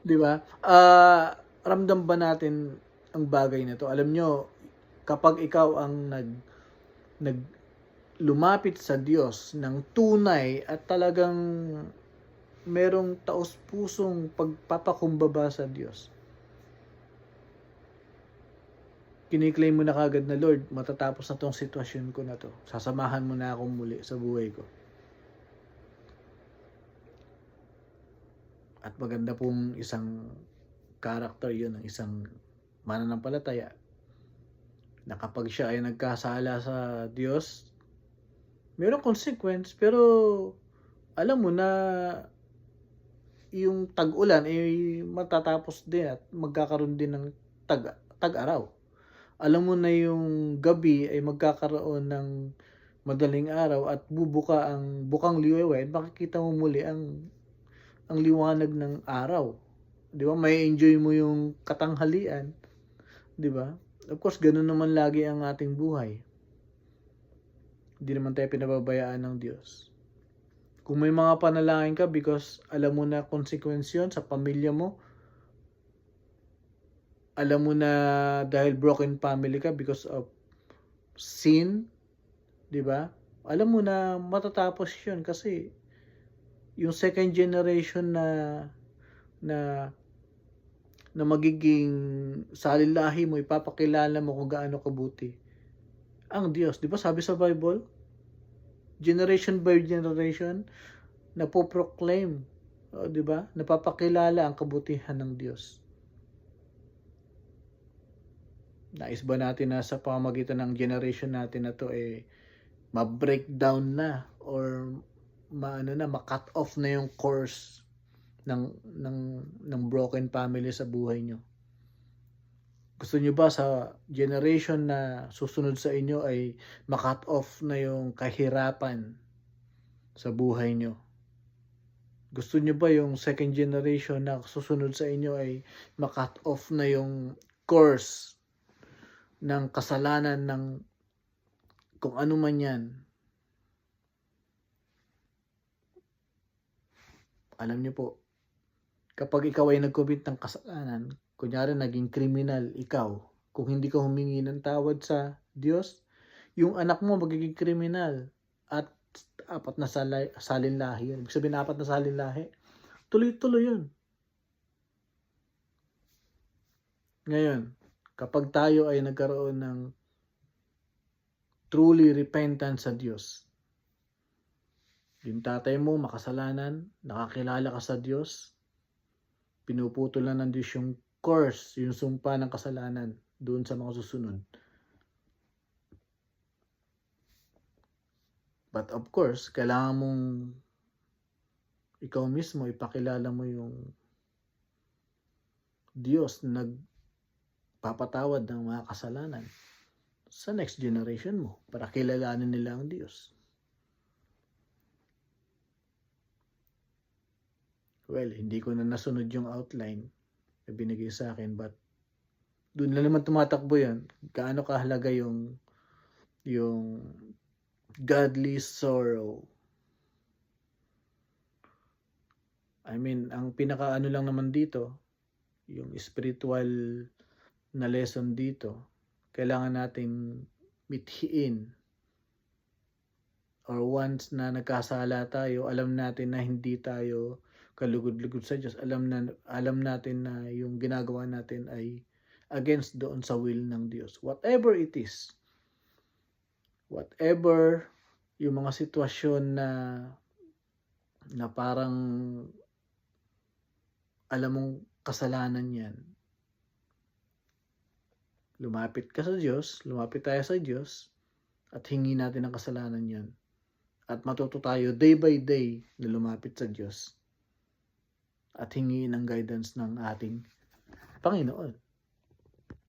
'Di ba? Ramdam ba natin ang bagay na 'to? Alam nyo, kapag ikaw ang nag lumapit sa Diyos ng tunay at talagang merong taos-pusong pagpapakumbaba sa Diyos, kiniklaim mo na kagad na, Lord, matatapos na tong sitwasyon ko na to. Sasamahan mo na akong muli sa buhay ko. At maganda pong isang character yun ng isang mananampalataya na kapag siya ay nagkasala sa Diyos, mayroong consequence, pero alam mo na yung tag-ulan ay matatapos din at magkakaroon din ng tag-araw. Alam mo na yung gabi ay magkakaroon ng madaling araw at bubuka ang bukang liwayway at makikita mo muli ang liwanag ng araw. 'Di ba? May enjoy mo yung katanghalian, 'di ba? Of course, ganun naman lagi ang ating buhay. Hindi naman tayo pinababayaan ng Diyos. Kung may mga panalangin ka because alam mo na consequence yun sa pamilya mo, alam mo na dahil broken family ka because of sin, 'di ba? Alam mo na matatapos 'yun kasi yung second generation na na magiging salin-lahi mo, ipapakilala mo kung gaano kabuti ang Diyos. 'Di ba sabi sa Bible, generation by generation na po-proclaim, 'di ba? Napapakilala ang kabutihan ng Diyos. Nais ba natin na sa pamamagitan ng generation natin na to ma-breakdown na or ma-cut off na yung course ng broken family sa buhay nyo? Gusto nyo ba sa generation na susunod sa inyo ay ma-cut off na yung kahirapan sa buhay nyo? Gusto nyo ba yung second generation na susunod sa inyo ay ma-cut off na yung course ng kasalanan ng kung ano man yan? Alam niyo po, kapag ikaw ay nag-commit ng kasalanan, kunyari naging kriminal ikaw, kung hindi ka humingi ng tawad sa Diyos, yung anak mo magiging kriminal at apat na salinlahi yun. Ibig sabihin, apat na salinlahi. Tuloy-tuloy yun. Ngayon, kapag tayo ay nagkaroon ng truly repentant sa Diyos, yung tatay mo makasalanan, nakakilala ka sa Diyos, pinuputol na ng Diyos yung curse, yung sumpa ng kasalanan doon sa mga susunod. But of course, kailangan mong ikaw mismo ipakilala mo yung Diyos na nagpapatawad ng mga kasalanan sa next generation mo para kilalanin nila ang Diyos. Well, hindi ko na nasunod yung outline na binigay sa akin, but doon lang naman tumatakbo yan. Gaano kahalaga yung godly sorrow. I mean, ang pinaka-ano lang naman dito, yung spiritual na lesson dito, kailangan natin mithiin. Or once na nagkasala tayo, alam natin na hindi tayo kalugod-lugod sa Diyos. Alam natin na yung ginagawa natin ay against doon sa will ng Diyos. Whatever it is. Whatever yung mga sitwasyon na parang alam mong kasalanan yan. Lumapit ka sa Diyos, lumapit tayo sa Diyos, at hingi natin ang kasalanan yan. At matuto tayo day by day na lumapit sa Diyos at hingiin ang guidance ng ating Panginoon.